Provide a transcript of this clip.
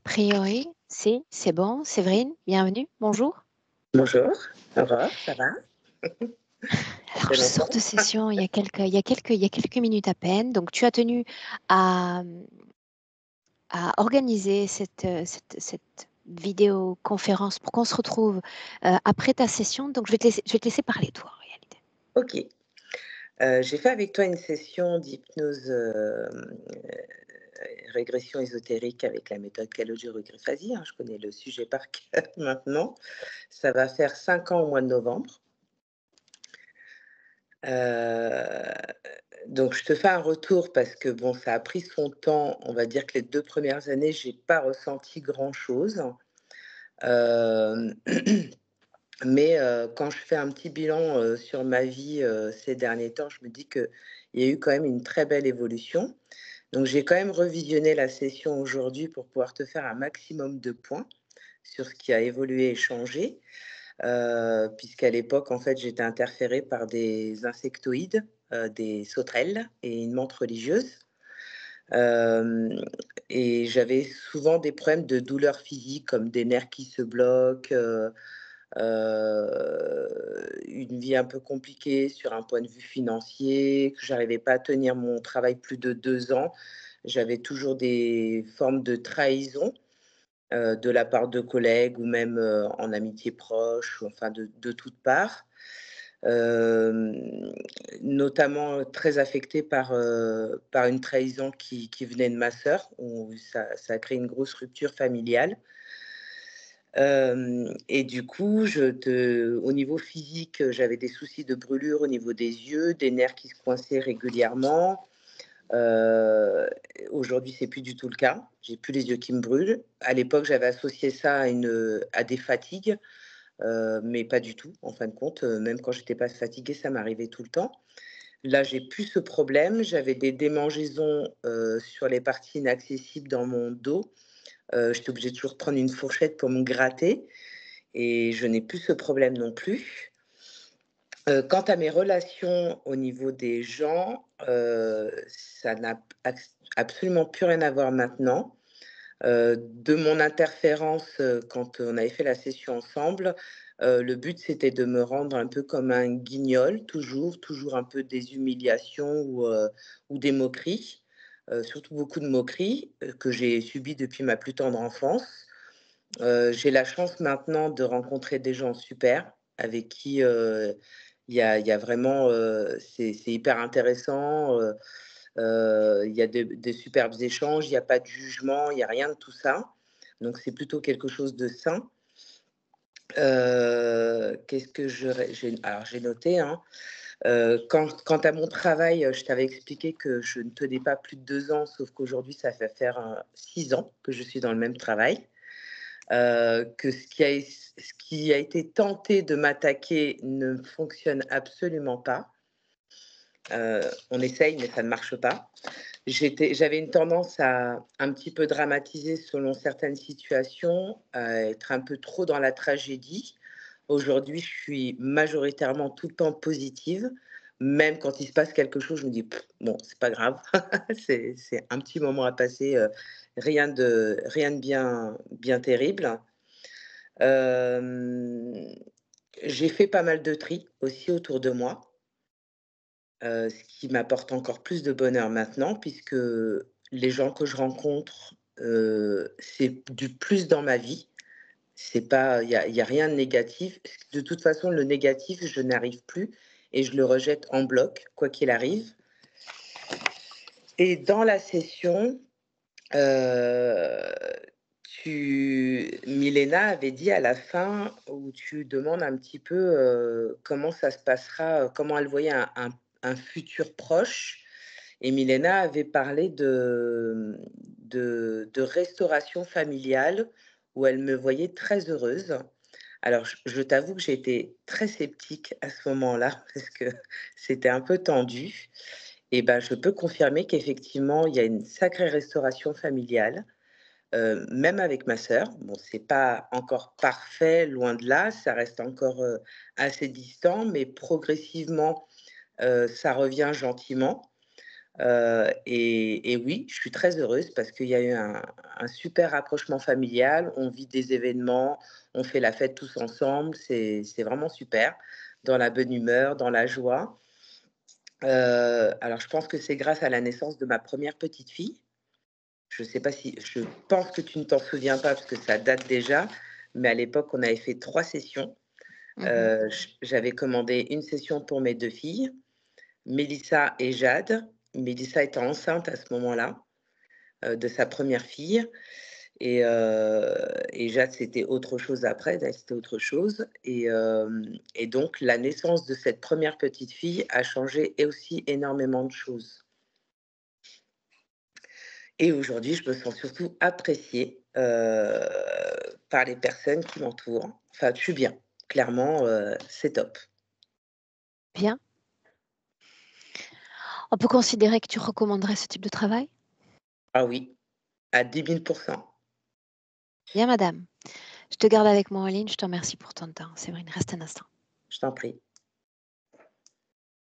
Priori, si, c'est bon. Séverine, bienvenue, bonjour. Bonjour, Aurore, ça va? Ça Alors, fait je sors de longtemps? session il y a quelques minutes à peine. Donc, tu as tenu à, à organiser cette vidéoconférence pour qu'on se retrouve après ta session. Donc, je vais te laisser parler, toi, en réalité. OK. J'ai fait avec toi une session d'hypnose, régression ésotérique avec la méthode Calogero-Grifasi, hein, je connais le sujet par cœur maintenant. Ça va faire 5 ans au mois de novembre. Heu, donc je te fais un retour parce que bon, ça a pris son temps. On va dire que les 2 premières années, j'ai pas ressenti grand-chose. Hem Mais quand je fais un petit bilan, sur ma vie, ces derniers temps, je me dis qu'il y a eu quand même une très belle évolution. Donc j'ai quand même revisionné la session aujourd'hui pour pouvoir te faire un maximum de points sur ce qui a évolué et changé, puisqu'à l'époque, en fait, j'étais interférée par des insectoïdes, des sauterelles et une menthe religieuse. Hem Et j'avais souvent des problèmes de douleurs physiques comme des nerfs qui se bloquent, une vie un peu compliquée sur un point de vue financier, que j'arrivais pas à tenir mon travail plus de 2 ans. J'avais toujours des formes de trahison, de la part de collègues ou même, en amitié proche, ou enfin de toutes parts. Hem, Notamment, très affectée par une trahison qui venait de ma sœur, où ça a créé une grosse rupture familiale. Et du coup, au niveau physique, j'avais des soucis de brûlure au niveau des yeux, des nerfs qui se coinçaient régulièrement. Heu, Aujourd'hui, c'est plus du tout le cas. J'ai plus les yeux qui me brûlent. À l'époque, j'avais associé ça à des fatigues, mais pas du tout, en fin de compte, même quand j'étais pas fatiguée, ça m'arrivait tout le temps. Là, j'ai plus ce problème. J'avais des démangeaisons, sur les parties inaccessibles dans mon dos. J'étais obligée de toujours prendre une fourchette pour me gratter. Et je n'ai plus ce problème non plus. Quant à mes relations au niveau des gens, ça n'a absolument plus rien à voir maintenant. De mon interférence, quand on avait fait la session ensemble, le but c'était de me rendre un peu comme un guignol, toujours un peu des humiliations ou des moqueries, surtout beaucoup de moqueries, que j'ai subies depuis ma plus tendre enfance. J'ai la chance maintenant de rencontrer des gens super avec qui, il y a vraiment, c'est hyper intéressant, il y a des superbes échanges, il y a pas de jugement, il y a rien de tout ça. Donc c'est plutôt quelque chose de sain. Qu'est-ce que j'ai noté, hein, quant à mon travail, je t'avais expliqué que je ne tenais pas plus de 2 ans, sauf qu'aujourd'hui ça fait faire, 6 ans que je suis dans le même travail. Que ce qui a été tenté de m'attaquer ne fonctionne absolument pas. On essaye, mais ça ne marche pas. J'avais une tendance à un petit peu dramatiser selon certaines situations, à être un peu trop dans la tragédie. Aujourd'hui, je suis majoritairement tout le temps positive. Même quand il se passe quelque chose, je me dis: «Bon, c'est pas grave, c'est un petit moment à passer, rien de bien terrible». Hem, j'ai fait pas mal de tri aussi autour de moi, ce qui m'apporte encore plus de bonheur maintenant puisque les gens que je rencontre, c'est du plus dans ma vie. C'est pas il y a rien de négatif. De toute façon, le négatif, je n'arrive plus et je le rejette en bloc, quoi qu'il arrive. Et dans la session, Heu, Milena avait dit à la fin où tu demandes un petit peu, comment ça se passera, comment elle voyait un futur proche, et Milena avait parlé de restauration familiale où elle me voyait très heureuse. Alors je t'avoue que j'ai été très sceptique à ce moment-là parce que c'était un peu tendu, et ben, je peux confirmer qu'effectivement, il y a une sacrée restauration familiale, même avec ma sœur. Bon, c'est pas encore parfait, loin de là, ça reste encore, assez distant, mais progressivement, ça revient gentiment. Et oui, je suis très heureuse parce qu'il y a eu un super rapprochement familial. On vit des événements, on fait la fête tous ensemble, c'est vraiment super, dans la bonne humeur, dans la joie. Alors je pense que c'est grâce à la naissance de ma première petite fille. Je pense que tu ne t'en souviens pas parce que ça date déjà, mais à l'époque, on avait fait 3 sessions. Mmh. J'avais commandé une session pour mes 2 filles, Mélissa et Jade. Mélissa était enceinte à ce moment-là, de sa première fille et Jade, c'était autre chose après, elle, c'était autre chose et donc la naissance de cette première petite fille a changé et aussi énormément de choses et aujourd'hui, je me sens surtout appréciée, par les personnes qui m'entourent. Enfin, je suis bien. Clairement, c'est top. Bien. On peut considérer que tu recommanderais ce type de travail? Ah oui, à 10 000. Bien madame. Je te garde avec moi en ligne, je te remercie pour ton temps. Séverine, reste un instant. Je t'en prie.